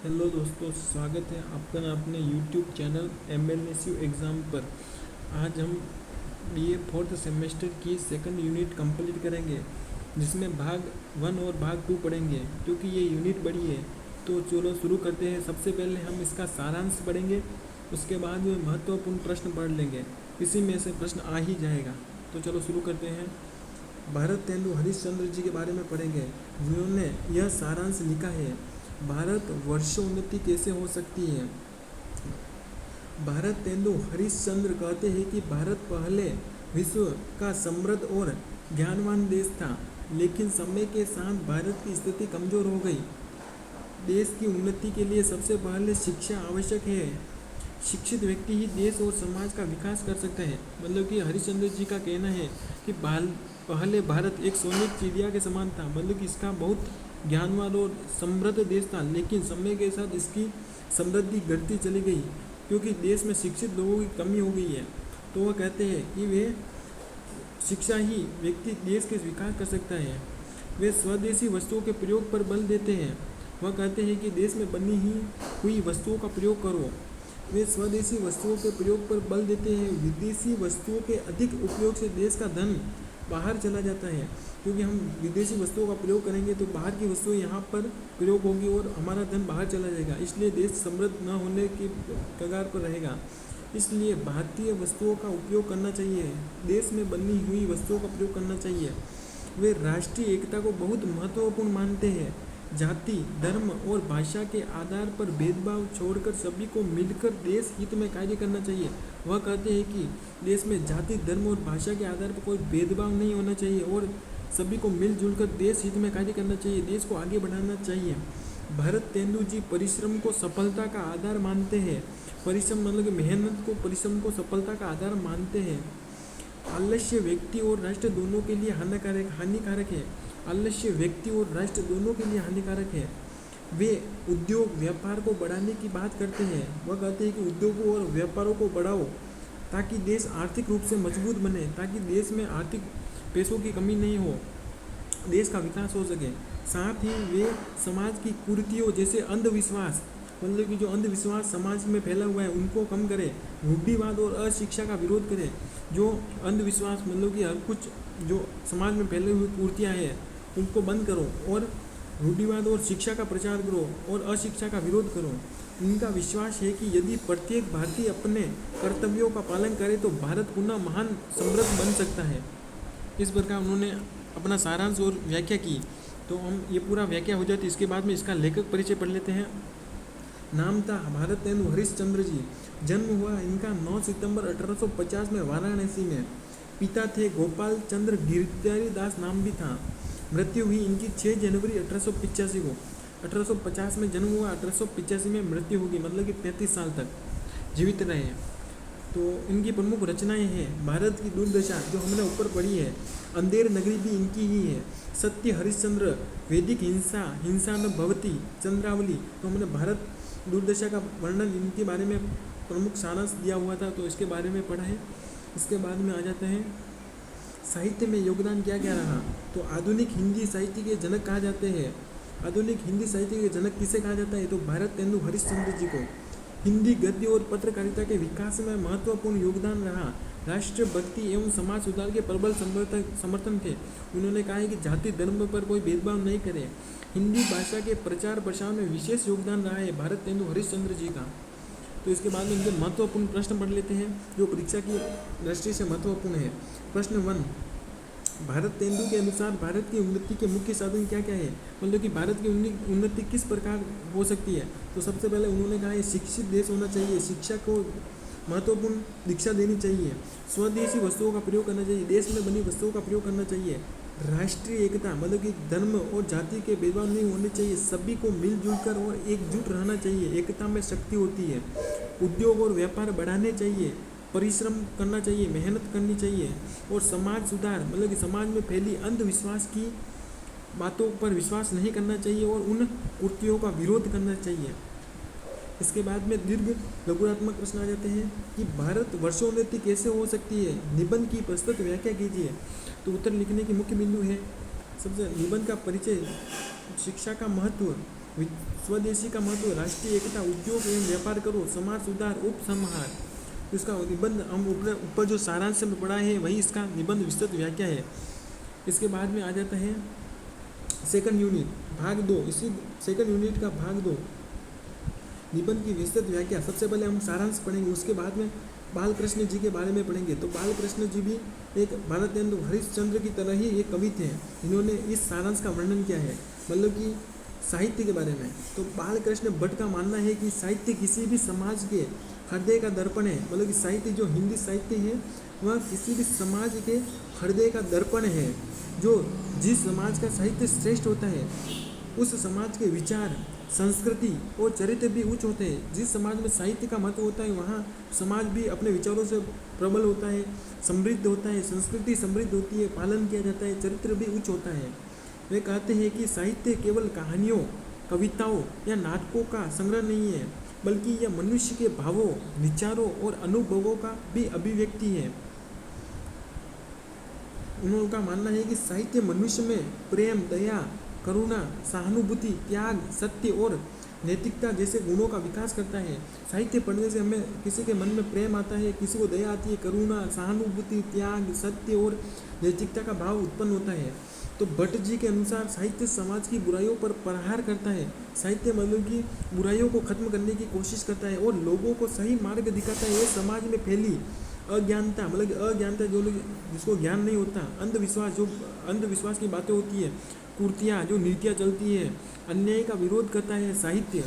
Hello दोस्तों, स्वागत है आपका अपने यूट्यूब चैनल MLSU एग्ज़ाम पर। आज हम BA फोर्थ सेमेस्टर की सेकंड यूनिट कंप्लीट करेंगे, जिसमें भाग 1 और भाग 2 पढ़ेंगे। क्योंकि ये यूनिट बड़ी है तो चलो शुरू करते हैं। सबसे पहले हम इसका सारांश पढ़ेंगे, उसके बाद में महत्वपूर्ण प्रश्न पढ़ लेंगे। इसी में से प्रश्न आ ही जाएगा। तो चलो शुरू करते हैं। भारत तेंदु हरिश्चंद्र जी के बारे में पढ़ेंगे, जिन्होंने यह सारांश लिखा है। भारत वर्षोन्नति कैसे हो सकती है। भारत तेंदु हरिश्चंद्र कहते हैं कि भारत पहले विश्व का समृद्ध और ज्ञानवान देश था, लेकिन समय के साथ भारत की स्थिति कमज़ोर हो गई। देश की उन्नति के लिए सबसे पहले शिक्षा आवश्यक है। शिक्षित व्यक्ति ही देश और समाज का विकास कर सकता है। मतलब कि हरिश्चंद्र जी का कहना है कि पहले भारत एक सोने की चिड़िया के समान था। मतलब कि इसका बहुत ज्ञानवान और समृद्ध देश था, लेकिन समय के साथ इसकी समृद्धि घटती चली गई, क्योंकि देश में शिक्षित लोगों की कमी हो गई है। तो वह कहते हैं कि वे शिक्षा ही व्यक्ति देश के विकास कर सकता है। वे स्वदेशी वस्तुओं के प्रयोग पर बल देते हैं। वह कहते हैं कि देश में बनी ही हुई वस्तुओं का प्रयोग करो। वे स्वदेशी वस्तुओं के प्रयोग पर बल देते हैं। विदेशी वस्तुओं के अधिक उपयोग से देश का धन बाहर चला जाता है, क्योंकि हम विदेशी वस्तुओं का प्रयोग करेंगे तो बाहर की वस्तुएं यहाँ पर प्रयोग होगी और हमारा धन बाहर चला जाएगा। इसलिए देश समृद्ध न होने की कगार पर रहेगा। इसलिए भारतीय वस्तुओं का उपयोग करना चाहिए, देश में बनी हुई वस्तुओं का प्रयोग करना चाहिए। वे राष्ट्रीय एकता को बहुत महत्वपूर्ण मानते हैं। जाति, धर्म और भाषा के आधार पर भेदभाव छोड़कर सभी को मिलकर देश हित में कार्य करना चाहिए। वह कहते हैं कि देश में जाति, धर्म और भाषा के आधार पर कोई भेदभाव नहीं होना चाहिए और सभी को मिलजुल कर देश हित में कार्य करना चाहिए, देश को आगे बढ़ाना चाहिए। भरत तेंदु जी परिश्रम को सफलता का आधार मानते हैं। परिश्रम मतलब कि मेहनत को, परिश्रम को सफलता का आधार मानते हैं। आलस्य व्यक्ति और राष्ट्र दोनों के लिए हानिकारक है। आलस्य व्यक्ति और राष्ट्र दोनों के लिए हानिकारक है। वे उद्योग व्यापार को बढ़ाने की बात करते हैं। वह कहते हैं कि उद्योगों और व्यापारों को बढ़ाओ ताकि देश आर्थिक रूप से मजबूत बने, ताकि देश में आर्थिक पैसों की कमी नहीं हो, देश का विकास हो सके। साथ ही वे समाज की कुरीतियों जैसे अंधविश्वास, मतलब कि जो अंधविश्वास समाज में फैला हुआ है उनको कम करें। रूढ़िवाद और अशिक्षा का विरोध करें। जो अंधविश्वास मतलब कि हर कुछ जो समाज में फैले हुई कुरीतियाँ हैं उनको बंद करो और रूढ़िवाद और शिक्षा का प्रचार करो और अशिक्षा का विरोध करो। उनका विश्वास है कि यदि प्रत्येक भारतीय अपने कर्तव्यों का पालन करे तो भारत पुनः महान समृद्ध बन सकता है। इस प्रकार उन्होंने अपना सारांश और व्याख्या की। तो हम ये पूरा व्याख्या हो जाती है, इसके बाद में इसका लेखक परिचय पढ़ लेते हैं। नाम था भारत तेंदु हरिश्चंद्र जी। जन्म हुआ इनका 9 सितंबर 1850 में वाराणसी में। पिता थे गोपाल चंद्र गिरधारी दास, नाम भी था। मृत्यु हुई इनकी 6 जनवरी 1885 को। 1850 में जन्म हुआ, 1885 में मृत्यु होगी, मतलब कि 35 साल तक जीवित रहे। तो इनकी प्रमुख रचनाएं हैं भारत की दुर्दशा, जो हमने ऊपर पढ़ी है। अंधेर नगरी भी इनकी ही है। सत्य हरिश्चंद्र, वैदिक हिंसा, हिंसा न भवती, चंद्रावली। तो हमने भारत दुर्दशा का वर्णन इनके बारे में प्रमुख सारांश दिया हुआ था, तो इसके बारे में पढ़ा है। इसके बाद में आ जाते हैं साहित्य में योगदान क्या क्या रहा। तो आधुनिक हिंदी साहित्य के जनक कहा जाते हैं। आधुनिक हिंदी साहित्य के जनक किसे कहा जाता है, तो भारत तेंदु हरिश्चंद्र जी को। हिंदी गद्य और पत्रकारिता के विकास में महत्वपूर्ण योगदान रहा। राष्ट्रभक्ति एवं समाज सुधार के प्रबल समर्थन थे। उन्होंने कहा है कि जाति धर्म पर कोई भेदभाव नहीं करे। हिंदी भाषा के प्रचार प्रसार में विशेष योगदान रहा है भारत तेंदु हरिश्चंद्र जी का। तो इसके बाद में इनके महत्वपूर्ण प्रश्न पढ़ लेते हैं, जो परीक्षा की दृष्टि से महत्वपूर्ण है। प्रश्न 1, भारत तेंदु के अनुसार भारत की उन्नति के मुख्य साधन क्या क्या है। मतलब कि भारत की उन्नति किस प्रकार हो सकती है। तो सबसे पहले उन्होंने कहा है शिक्षित देश होना चाहिए, शिक्षा को महत्वपूर्ण दीक्षा देनी चाहिए। स्वदेशी वस्तुओं का प्रयोग करना चाहिए, देश में बनी वस्तुओं का प्रयोग करना चाहिए। राष्ट्रीय एकता, मतलब कि धर्म और जाति के भेदभाव नहीं होने चाहिए, सभी को मिलजुल कर और एकजुट रहना चाहिए, एकता में शक्ति होती है। उद्योग और व्यापार बढ़ाने चाहिए, परिश्रम करना चाहिए, मेहनत करनी चाहिए। और समाज सुधार, मतलब कि समाज में फैली अंधविश्वास की बातों पर विश्वास नहीं करना चाहिए और उन कुरीतियों का विरोध करना चाहिए। इसके बाद में दीर्घ लघुरात्मक प्रश्न आ जाते हैं कि भारत वर्षोन्नति कैसे हो सकती है, निबंध की प्रस्तुत व्याख्या कीजिए। तो उत्तर लिखने की मुख्य बिंदु है सबसे निबंध का परिचय, शिक्षा का महत्व, स्वदेशी का महत्व, राष्ट्रीय एकता, उद्योग एवं व्यापार करो, समाज सुधार, उपसंहार। तो इसका निबंध हम ऊपर जो सारांश में पढ़ा है वही इसका निबंध विस्तृत व्याख्या है। इसके बाद में आ जाता है सेकंड यूनिट भाग 2। इसी सेकंड यूनिट का भाग 2 निबंध की विस्तृत व्याख्या। सबसे पहले हम सारांश पढ़ेंगे, उसके बाद में बालकृष्ण जी के बारे में पढ़ेंगे। तो बालकृष्ण जी भी एक भारतेंदु हरिश्चंद्र की तरह ही एक कवि थे, इन्होंने इस सारांश का वर्णन किया है, मतलब कि साहित्य के बारे में। तो बालकृष्ण भट्ट का मानना है कि साहित्य किसी भी समाज के हृदय का दर्पण है, मतलब कि साहित्य जो हिंदी साहित्य है वह किसी भी समाज के हृदय का दर्पण है। जो जिस समाज का साहित्य श्रेष्ठ होता है उस समाज के विचार, संस्कृति और चरित्र भी उच्च होते हैं। जिस समाज में साहित्य का महत्व होता है वहाँ समाज भी अपने विचारों से प्रबल होता है, समृद्ध होता है, संस्कृति समृद्ध होती है, पालन किया जाता है, चरित्र भी उच्च होता है। वे कहते हैं कि साहित्य केवल कहानियों, कविताओं या नाटकों का संग्रह नहीं है, बल्कि यह मनुष्य के भावों, विचारों और अनुभवों का भी अभिव्यक्ति है। उनका मानना है कि साहित्य मनुष्य में प्रेम, दया, करुणा, सहानुभूति, त्याग, सत्य और नैतिकता जैसे गुणों का विकास करता है। साहित्य पढ़ने से हमें किसी के मन में प्रेम आता है, किसी को दया आती है, करुणा, सहानुभूति, त्याग, सत्य और नैतिकता का भाव उत्पन्न होता है। तो भट्ट जी के अनुसार साहित्य समाज की बुराइयों पर प्रहार करता है। साहित्य मतलब कि बुराइयों को खत्म करने की कोशिश करता है और लोगों को सही मार्ग दिखाता है। ये समाज में फैली अज्ञानता, मतलब कि अज्ञानता जो लोग जिसको ज्ञान नहीं होता, अंधविश्वास, जो अंधविश्वास की बातें होती है, कुर्तियाँ जो नीतियाँ चलती है, अन्याय का विरोध करता है साहित्य।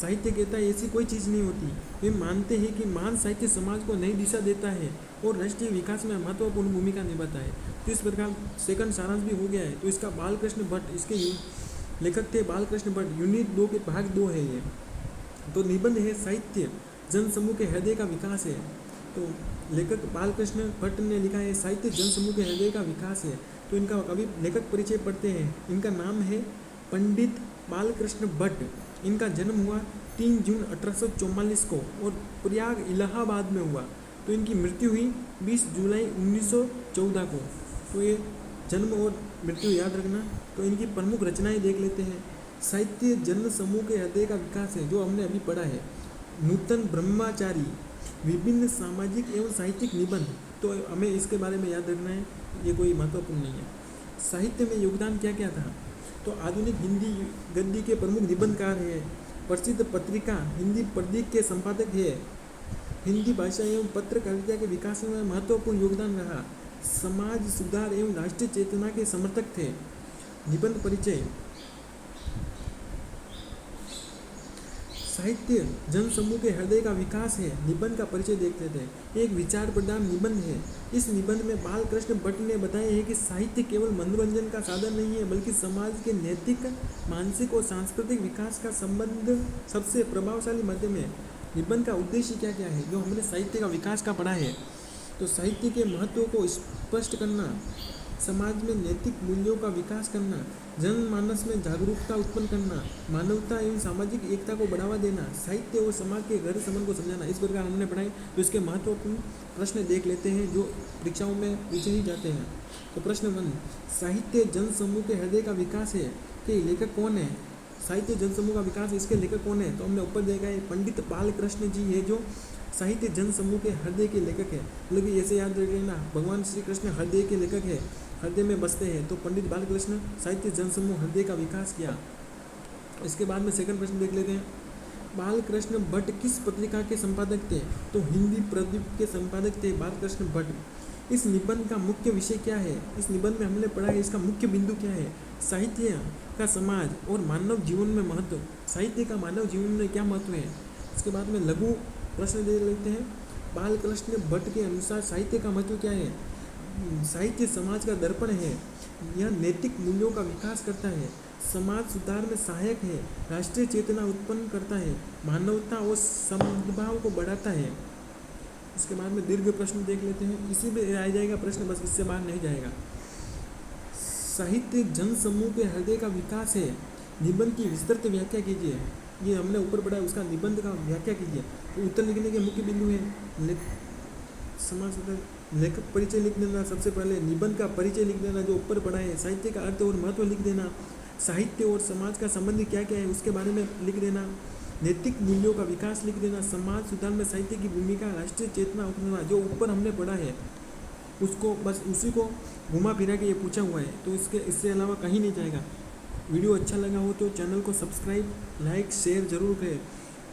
साहित्य कहता है ऐसी कोई चीज़ नहीं होती। वे मानते हैं कि महान साहित्य समाज को नई दिशा देता है और राष्ट्रीय विकास में महत्वपूर्ण भूमिका निभाता है। तो इस प्रकार सेकंड सारांश भी हो गया है। तो इसका बालकृष्ण भट्ट, इसके लेखक थे बालकृष्ण भट्ट। यूनिट 2 के भाग 2 है ये। तो निबंध है साहित्य जनसमूह के हृदय का विकास है। तो लेखक बालकृष्ण भट्ट ने लिखा है साहित्य जनसमूह के हृदय का विकास है। तो इनका कवि लेखक परिचय पढ़ते हैं। इनका नाम है पंडित बालकृष्ण भट्ट। इनका जन्म हुआ 3 जून 1844 को और प्रयाग इलाहाबाद में हुआ। तो इनकी मृत्यु हुई 20 जुलाई 1914 को। तो ये जन्म और मृत्यु याद रखना। तो इनकी प्रमुख रचनाएं देख लेते हैं। साहित्य जन समूह के हृदय का विकास है, जो हमने अभी पढ़ा है। नूतन ब्रह्मचारी, विभिन्न सामाजिक एवं साहित्यिक निबंध। तो हमें इसके बारे में याद रखना है, ये कोई महत्वपूर्ण नहीं है। साहित्य में योगदान क्या क्या था? तो आधुनिक हिंदी गद्य के प्रमुख निबंधकार हैं। प्रसिद्ध पत्रिका हिंदी प्रदीप के संपादक है। हिंदी भाषा एवं पत्रकारिता के विकास में महत्वपूर्ण योगदान रहा। समाज सुधार एवं राष्ट्रीय चेतना के समर्थक थे। निबंध परिचय। साहित्य जनसमूह के हृदय का विकास है। निबंध का परिचय देखते थे। एक विचार प्रधान निबंध है। इस निबंध में बालकृष्ण भट्ट ने बताया है कि साहित्य केवल मनोरंजन का साधन नहीं है, बल्कि समाज के नैतिक, मानसिक और सांस्कृतिक विकास का संबंध सबसे प्रभावशाली माध्यम है। निबंध का उद्देश्य क्या क्या है, जो हमने साहित्य का विकास का पढ़ा है। तो साहित्य के महत्व को स्पष्ट करना, समाज में नैतिक मूल्यों का विकास करना, जनमानस में जागरूकता उत्पन्न करना, मानवता एवं सामाजिक एकता को बढ़ावा देना, साहित्य और समाज के गहरे संबंध को समझाना। इस प्रकार हमने पढ़ाई। तो इसके महत्वपूर्ण प्रश्न देख लेते हैं, जो परीक्षाओं में पूछे ही जाते हैं। तो प्रश्न 1, साहित्य जनसमूह के हृदय का विकास है कि लेखक कौन है? साहित्य जनसमूह का विकास, इसके लेखक कौन है? तो हमने ऊपर देखा है पंडित बालकृष्ण जी है, जो साहित्य जनसमूह के हृदय के लेखक है। मतलब कि ऐसे याद रख लेना, भगवान श्री कृष्ण हृदय के लेखक है, हृदय में बसते हैं। तो पंडित बालकृष्ण साहित्य जनसमूह हृदय का विकास किया। इसके बाद में सेकंड प्रश्न देख लेते हैं। बालकृष्ण भट्ट किस पत्रिका के संपादक थे? तो हिंदी प्रदीप के संपादक थे बालकृष्ण भट्ट। इस निबंध का मुख्य विषय क्या है? इस निबंध में हमने पढ़ा है इसका मुख्य बिंदु क्या है? साहित्य का समाज और मानव जीवन में महत्व। साहित्य का मानव जीवन में क्या महत्व है? इसके बाद में लघु प्रश्न दे लेते हैं। बालकृष्ण भट्ट के अनुसार साहित्य का महत्व क्या है? साहित्य समाज का दर्पण है। यह नैतिक मूल्यों का विकास करता है, समाज सुधार में सहायक है, राष्ट्रीय चेतना उत्पन्न करता है, मानवता और सद्भाव को बढ़ाता है। इसके बाद में दीर्घ प्रश्न देख लेते हैं। इसी में आ जाएगा प्रश्न, बस इससे बाहर नहीं जाएगा। साहित्य जनसमूह के हृदय का विकास है। निबंध की विस्तृत व्याख्या कीजिए। ये हमने ऊपर पढ़ा, उसका निबंध का व्याख्या कीजिए। तो उत्तर लिखने के मुख्य बिंदु है समाज सुधार, लेखक परिचय लिख देना। सबसे पहले निबंध का परिचय लिख देना, जो ऊपर पढ़ा है। साहित्य का अर्थ और महत्व लिख देना। साहित्य और समाज का संबंध क्या क्या है उसके बारे में लिख देना, नैतिक मूल्यों का विकास लिख देना, समाज सुधार में साहित्य की भूमिका, राष्ट्रीय चेतना उठना, जो ऊपर हमने पढ़ा है उसको बस उसी को घुमा फिरा के ये पूछा हुआ है, तो इससे अलावा कहीं नहीं जाएगा। वीडियो अच्छा लगा हो तो चैनल को सब्सक्राइब, लाइक, शेयर जरूर करें।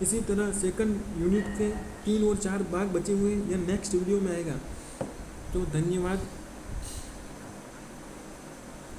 इसी तरह सेकंड यूनिट के 3 और 4 भाग बचे हुए हैं, यह नेक्स्ट वीडियो में आएगा। तो धन्यवाद।